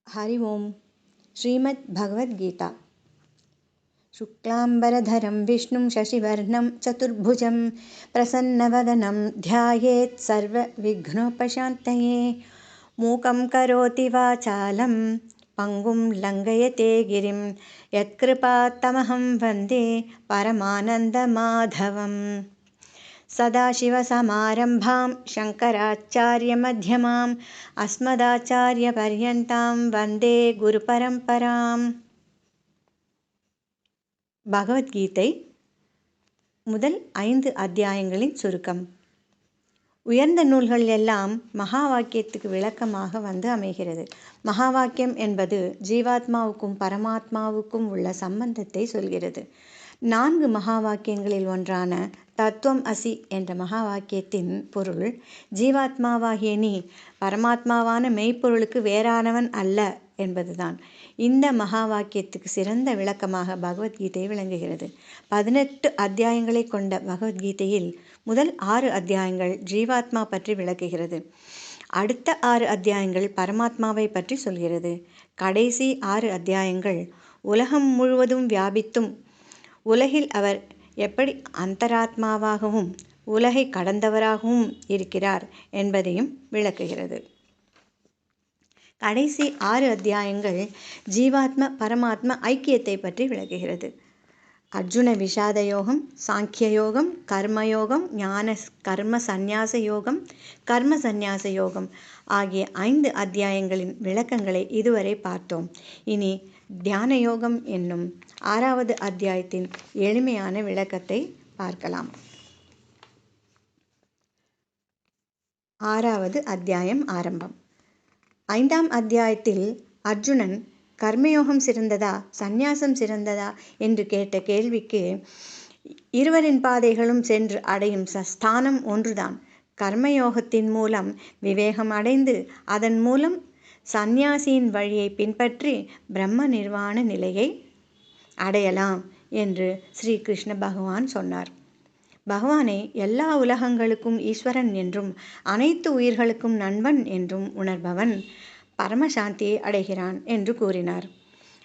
हरि ओम। श्रीमद् भगवद्गीता। शुक्लांबरधरं विष्णुं शशिवर्णं चतुर्भुजं प्रसन्नवदनं ध्यायेत् सर्वविघ्नोपशान्तये। मूकं करोति वाचालं पङ्गुं लङ्घयते गिरिं यत्कृपात्तमहं वन्दे परमानन्दमाधवम्। सदाशिवसमारम्भां शङ्कराचार्यमध्यमाम् अस्मदाचार्यपर्यन्तां वन्दे குருபரம்பராம். பகவத்கீதை முதல் 5 அத்தியாயங்களின் சுருக்கம். உயர்ந்த நூல்கள் எல்லாம் மகா வாக்கியத்துக்கு விளக்கமாக வந்து அமைகிறது. மகா வாக்கியம் என்பது ஜீவாத்மாவுக்கும் பரமாத்மாவுக்கும் உள்ள சம்பந்தத்தை சொல்கிறது. 4 மகா வாக்கியங்களில் ஒன்றான தத்துவம் அசி என்ற மகா வாக்கியத்தின் பொருள், ஜீவாத்மாவாகிய நீ பரமாத்மாவான மெய்ப்பொருளுக்கு வேறானவன் அல்ல என்பதுதான். இந்த மகா வாக்கியத்துக்கு சிறந்த விளக்கமாக பகவத்கீதை விளங்குகிறது. 18 அத்தியாயங்களை கொண்ட பகவத்கீதையில் முதல் 6 அத்தியாயங்கள் ஜீவாத்மா பற்றி விளக்குகிறது. அடுத்த 6 அத்தியாயங்கள் பரமாத்மாவை பற்றி சொல்கிறது. கடைசி 6 அத்தியாயங்கள் உலகம் முழுவதும் வியாபித்தும் உலகில் அவர் எப்படி அந்தராத்மாவாகவும் உலகை கடந்தவராகவும் இருக்கிறார் என்பதையும் விளக்குகிறது. கடைசி 6 அத்தியாயங்கள் ஜீவாத்ம பரமாத்ம ஐக்கியத்தை பற்றி விளக்குகிறது. அர்ஜுன விஷாத யோகம், சாங்கிய யோகம், கர்மயோகம், ஞான கர்ம சந்நியாச யோகம், கர்ம சந்நியாச யோகம் ஆகிய 5 அத்தியாயங்களின் விளக்கங்களை இதுவரை பார்த்தோம். இனி தியான யோகம் என்னும் 6வது அத்தியாயத்தின் எளிமையான விளக்கத்தை பார்க்கலாம். 6வது அத்தியாயம் ஆரம்பம். 5ஆம் அத்தியாயத்தில் அர்ஜுனன் கர்மயோகம் சிறந்ததா சந்நியாசம் சிறந்ததா என்று கேட்ட கேள்விக்கு இருவரின் பாதைகளும் சென்று அடையும் ஸ்தானம் ஒன்றுதான். கர்மயோகத்தின் மூலம் விவேகம் அடைந்து அதன் மூலம் சந்நியாசியின் வழியை பின்பற்றி பிரம்ம நிர்வாண நிலையை அடையலாம் என்று ஸ்ரீ கிருஷ்ண பகவான் சொன்னார். பகவானை எல்லா உலகங்களுக்கும் ஈஸ்வரன் என்றும் அனைத்து உயிர்களுக்கும் நண்பன் என்றும் உணர்பவன் பரமசாந்தியை அடைகிறான் என்று கூறினார்.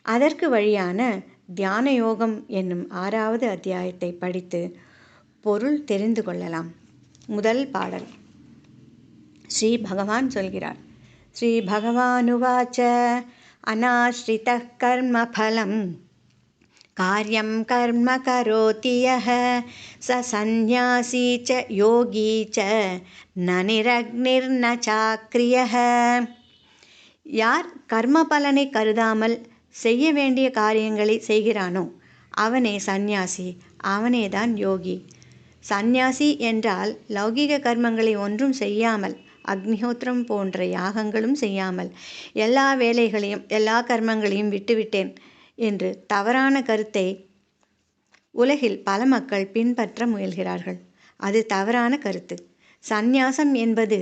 அதற்கு வழியான தியான யோகம் என்னும் 6வது அத்தியாயத்தை படித்து பொருள் தெரிந்து கொள்ளலாம். முதல் பாடல். ஸ்ரீ பகவான் சொல்கிறார். ஸ்ரீ பகவானுவாச்ச அநாஸ்ரிதः கர்மஃபலம் காரியம் கர்ம கரோதி யஹ ச சந்நியாசி ச யோகி ச ந நிரக்னிர் ந சாக்ரியஹ. யார் கர்ம பலனை கருதாமல் செய்ய வேண்டிய காரியங்களை செய்கிறானோ அவனே சந்நியாசி, அவனேதான் யோகி. சந்நியாசி என்றால் லௌகிக கர்மங்களை ஒன்றும் செய்யாமல், அக்னிஹோத்திரம் போன்ற யாகங்களும் செய்யாமல், எல்லா வேலைகளையும் எல்லா கர்மங்களையும் விட்டுவிட்டேன் என்று தவறான கருத்தை உலகில் பல மக்கள் பின்பற்ற முயல்கிறார்கள். அது தவறான கருத்து. சந்நியாசம் என்பது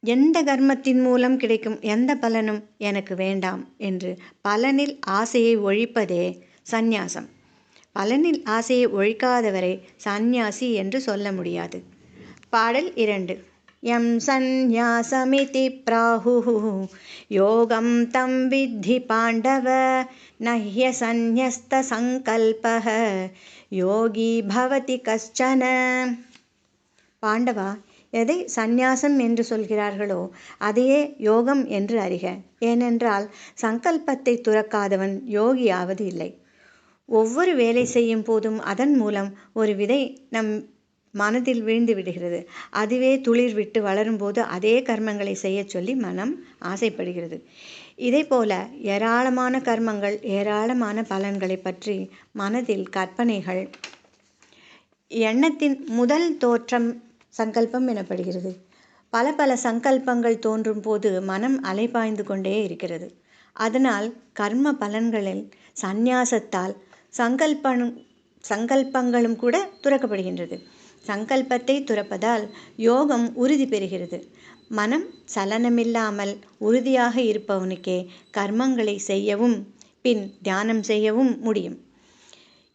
எந்த கர்மத்தின் மூலம் கிடைக்கும் எந்த பலனும் எனக்கு வேண்டாம் என்று பலனில் ஆசையை ஒழிப்பதே சந்நியாசம். பலனில் ஆசையை ஒழிக்காதவரை சந்நியாசி என்று சொல்ல முடியாது. பாடல் 2. யம் சந்நியாசமிதி பிராஹுஹு யோகம் தம் வித்தி பாண்டவ நஹ்ய சந்நியஸ்த சங்கல்பஹ யோகி பவதி கஷ்சன. பாண்டவா, எதை சந்நியாசம் என்று சொல்கிறார்களோ அதையே யோகம் என்று அறிக. ஏனென்றால் சங்கல்பத்தை துறக்காதவன் யோகியாவது இல்லை. ஒவ்வொரு வேலை செய்யும் போதும் அதன் மூலம் ஒரு விதை நம் மனதில் விழுந்து விடுகிறது. அதுவே துளிர் விட்டு வளரும்போது அதே கர்மங்களை செய்ய சொல்லி மனம் ஆசைப்படுகிறது. இதே போல ஏராளமான கர்மங்கள், ஏராளமான பலன்களை பற்றி மனதில் கற்பனைகள், எண்ணத்தின் முதல் தோற்றம் சங்கல்பம் எனப்படுகிறது. பல பல சங்கல்பங்கள் தோன்றும் போது மனம் அலைபாய்ந்து கொண்டே இருக்கிறது. அதனால் கர்ம பலன்களில் சந்நியாசத்தால் சங்கல்பங்களும் கூட துறக்கப்படுகின்றது. சங்கல்பத்தை துறப்பதால் யோகம் உறுதி பெறுகிறது. மனம் சலனமில்லாமல் உறுதியாக இருப்பவனுக்கே கர்மங்களை செய்யவும் பின் தியானம் செய்யவும் முடியும்.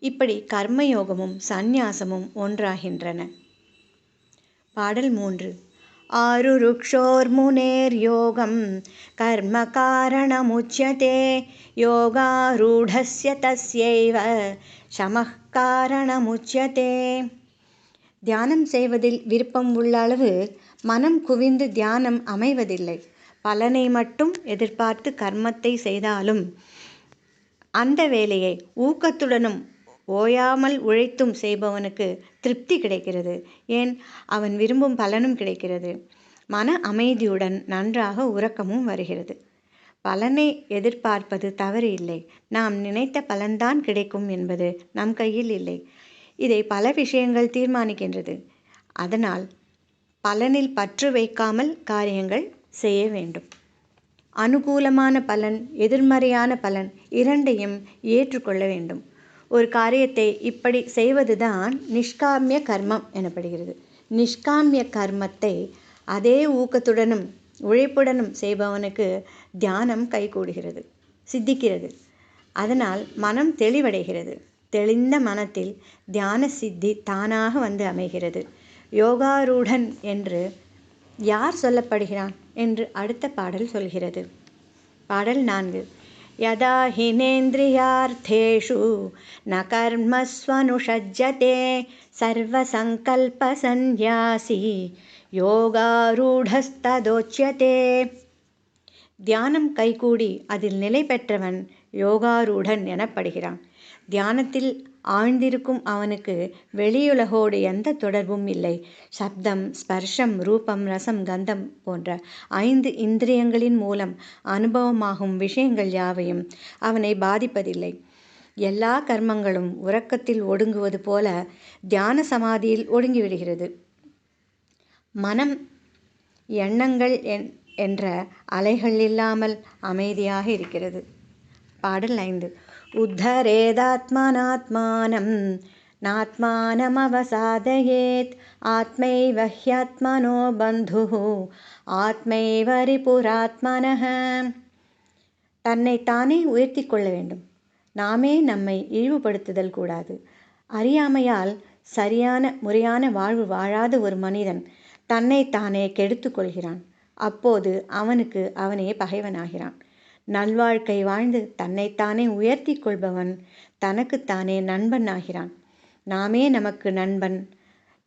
இப்படி கர்மயோகமும் சந்நியாசமும் ஒன்றாகின்றன. பாடல் 3. आरुरुक्षोर्मुनेर्योगं कर्म कारणमुच्यते योगारूढस्य तस्यैव शमः காரணமுச்யதே. தியானம் செய்வதில் விருப்பம் உள்ள அளவு மனம் குவிந்து தியானம் அமைவதில்லை. பலனை மட்டும் எதிர்பார்த்து கர்மத்தை செய்தாலும் அந்த வேலையை ஊக்கத்துடனும் ஓயாமல் உழைத்தும் செய்பவனுக்கு திருப்தி கிடைக்கிறது. ஏன், அவன் விரும்பும் பலனும் கிடைக்கிறது. மன அமைதியுடன் நன்றாக உறக்கமும் வருகிறது. பலனை எதிர்பார்ப்பது தவறு இல்லை. நாம் நினைத்த பலன்தான் கிடைக்கும் என்பது நம் கையில் இல்லை. இதை பல விஷயங்கள் தீர்மானிக்கின்றது. அதனால் பலனில் பற்று வைக்காமல் காரியங்கள் செய்ய வேண்டும். அனுகூலமான பலன், எதிர்மறையான பலன் இரண்டையும் ஏற்றுக்கொள்ள வேண்டும். ஒரு காரியத்தை இப்படி செய்வதுதான் நிஷ்காமிய கர்மம் எனப்படுகிறது. நிஷ்காமிய கர்மத்தை அதே ஊக்கத்துடனும் உழைப்புடனும் செய்பவனுக்கு தியானம் கைகூடுகிறது, சித்திக்கிறது. அதனால் மனம் தெளிவடைகிறது. தெளிந்த மனத்தில் தியான சித்தி தானாக வந்து அமைகிறது. யோகாரூடன் என்று யார் சொல்லப்படுகிறான் என்று அடுத்த பாடல் சொல்கிறது. பாடல் 4. யதா ஹினேந்திரியார்த்தேஷு ந கர்மஸ்வனுஷஜ்யதே சர்வசங்கல்ப சந்நியாசி யோகாரூடஸ்ததோச்யதே. தியானம் கைகூடி அதில் நிலை பெற்றவன் யோகாரூடன் எனப்படுகிறான். தியானத்தில் ஆழ்ந்திருக்கும் அவனுக்கு வெளியுலகோடு எந்த தொடர்பும் இல்லை. சப்தம், ஸ்பர்ஷம், ரூபம், ரசம், கந்தம் போன்ற 5 இந்திரியங்களின் மூலம் அனுபவமாகும் விஷயங்கள் யாவையும் அவனை பாதிப்பதில்லை. எல்லா கர்மங்களும் உறக்கத்தில் ஒடுங்குவது போல தியான சமாதியில் ஒடுங்கிவிடுகிறது. மனம் எண்ணங்கள் என்ற அலைகள் இல்லாமல் அமைதியாக இருக்கிறது. பாடல் 5. உத்தரேதாத்மனாத்மானம் நாத்மானமவசாதயேத் ஆத்மைவ ஹ்யாத்மனோ பந்துஹு ஆத்மைவ ரிபுராத்மனஹ. தன்னைத்தானே உயர்த்தி கொள்ள வேண்டும். நாமே நம்மை இழிவுபடுத்துதல் கூடாது. அறியாமையால் சரியான முறையான வாழ்வு வாழாத ஒரு மனிதன் தன்னைத்தானே கெடுத்து கொள்கிறான். அப்போது அவனுக்கு அவனே பகைவனாகிறான். நல்வாழ்க்கை வாழ்ந்து தன்னைத்தானே உயர்த்தி கொள்பவன் தனக்குத்தானே நண்பன் ஆகிறான். நாமே நமக்கு நண்பன்,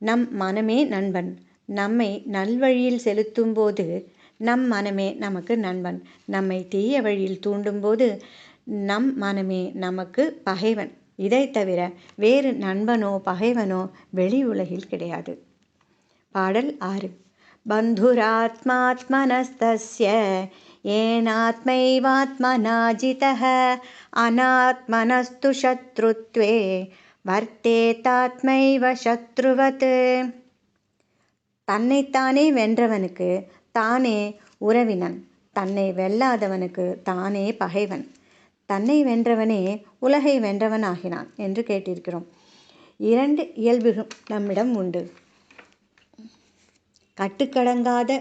நம் மனமே நண்பன். நம்மை நல்வழியில் செலுத்தும் போது நம் மனமே நமக்கு நண்பன். நம்மை தீய வழியில் தூண்டும்போது நம் மனமே நமக்கு பகைவன். இதை தவிர வேறு நண்பனோ பகைவனோ வெளி உலகில் கிடையாது. பாடல் 6. பந்துராத்மாத்மனஸ்தஸ்ய ஏனாத்மைவாத்மனா ஜிதஹ அநாத்மனஸ்து சத்ருத்வே வர்த்தேதாத்மைவ சத்ருவத். தன்னைத்தானே வென்றவனுக்கு தானே உறவினன், தன்னை வெல்லாதவனுக்கு தானே பகைவன். தன்னை வென்றவனே உலகை வென்றவன் ஆகினான் என்று கேட்டிருக்கிறோம். 2 இயல்புகள் நம்மிடம் உண்டு. கட்டுக்கடங்காத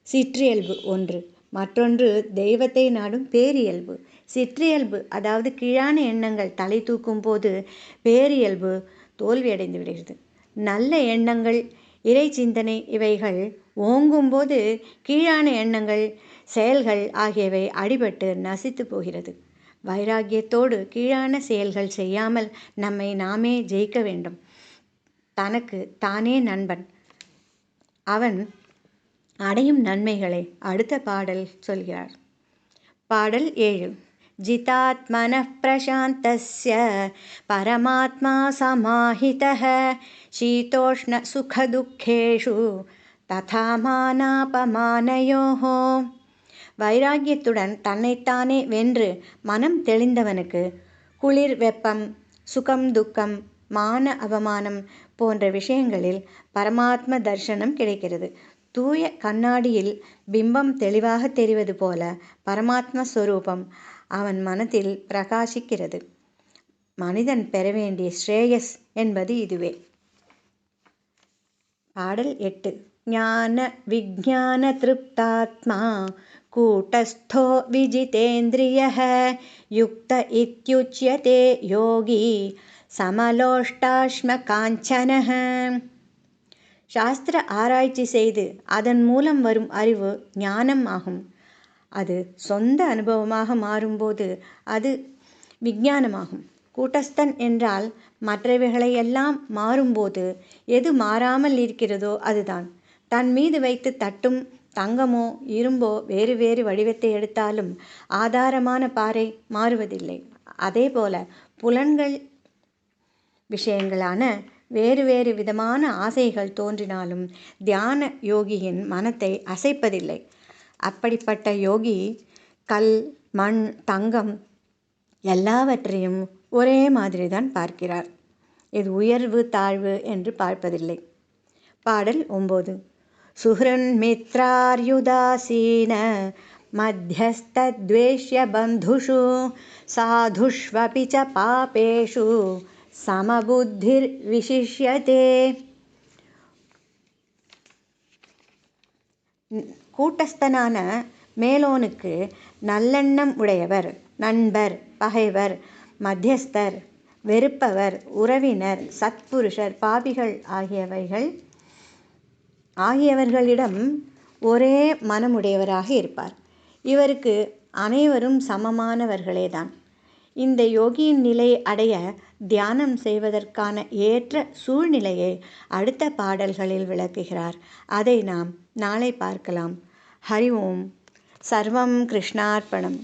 சிற்றியல்பு ஒன்று, மற்றொன்று தெய்வத்தை நாடும் பேரியல்பு. சிற்றியல்பு அதாவது கீழான எண்ணங்கள் தலை தூக்கும் போது பேரியல்பு தோல்வியடைந்து விடுகிறது. நல்ல எண்ணங்கள், இறை சிந்தனை இவைகள் ஓங்கும்போது கீழான எண்ணங்கள், செயல்கள் ஆகியவை அடிபட்டு நசித்து போகிறது. வைராக்கியத்தோடு கீழான செயல்கள் செய்யாமல் நம்மை நாமே ஜெயிக்க வேண்டும். தனக்கு தானே நண்பன். அவன் அடையும் நன்மைகளை அடுத்த பாடல் சொல்கிறார். பாடல் 7. ஜிதாத்மனः பிரசாந்தஸ்ய பரமாத்மா சமாஹிதः சீதோஷ்ண சுகதுக்கேஷு ததா மானாபமானயோஹ. வைராக்கியத்துடன் தன்னைத்தானே வென்று மனம் தெளிந்தவனுக்கு குளிர் வெப்பம், சுகம் துக்கம், மான அவமானம் போன்ற விஷயங்களில் பரமாத்ம தர்சனம் கிடைக்கிறது. தூய கண்ணாடியில் பிம்பம் தெளிவாக தெரிவது போல பரமாத்ம ஸ்வரூபம் அவன் மனத்தில் பிரகாசிக்கிறது. மனிதன் பெற வேண்டிய ஸ்ரேயஸ் என்பது இதுவே. பாடல் 8. ஞான விஞ்ஞான திருப்தாத்மா கூட்டஸ்தோ விஜிதேந்திரியः யுக்த இத்யுச்யதே யோகி சமலோஷ்டாஷ்ம காஞ்சனः. சாஸ்திர ஆராய்ச்சி செய்து அதன் மூலம் வரும் அறிவு ஞானம் ஆகும். அது சொந்த அனுபவமாக மாறும்போது அது விஞ்ஞானமாகும். கூட்டஸ்தன் என்றால் மற்றவைகளையெல்லாம் மாறும்போது எது மாறாமல் இருக்கிறதோ அதுதான். தன் மீது வைத்து தட்டும் தங்கமோ இரும்போ வேறு வேறு வடிவத்தை எடுத்தாலும் ஆதாரமான பாறை மாறுவதில்லை. அதேபோல புலன்கள் விஷயங்களான வேறு வேறு விதமான ஆசைகள் தோன்றினாலும் தியான யோகியின் மனத்தை அசைப்பதில்லை. அப்படிப்பட்ட யோகி கல், மண், தங்கம் எல்லாவற்றையும் ஒரே மாதிரி தான் பார்க்கிறார். இது உயர்வு தாழ்வு என்று பார்ப்பதில்லை. பாடல் 9. சுஹ்ருன் மித்ரார்யுதாசீன மத்யஸ்தத்வேஷ்ய பந்துஷு சாதுஷ்வபி ச பாபேஷு சமபுத்திர் விசிஷ்யதே. கூட்டஸ்தனான மேலோனுக்கு நல்லெண்ணம் உடையவர், நண்பர், பகைவர், மத்தியஸ்தர், வெறுப்பவர், உறவினர், சத்புருஷர், பாபிகள் ஆகியவர்களிடம் ஒரே மனமுடையவராக இருப்பார். இவருக்கு அனைவரும் சமமானவர்களேதான். இந்த யோகியின் நிலை அடைய தியானம் செய்வதற்கான ஏற்ற சூழ்நிலையை அடுத்த பாடல்களில் விளக்குகிறார். அதை நாம் நாளை பார்க்கலாம். ஹரி ஓம். சர்வம் கிருஷ்ணார்ப்பணம்.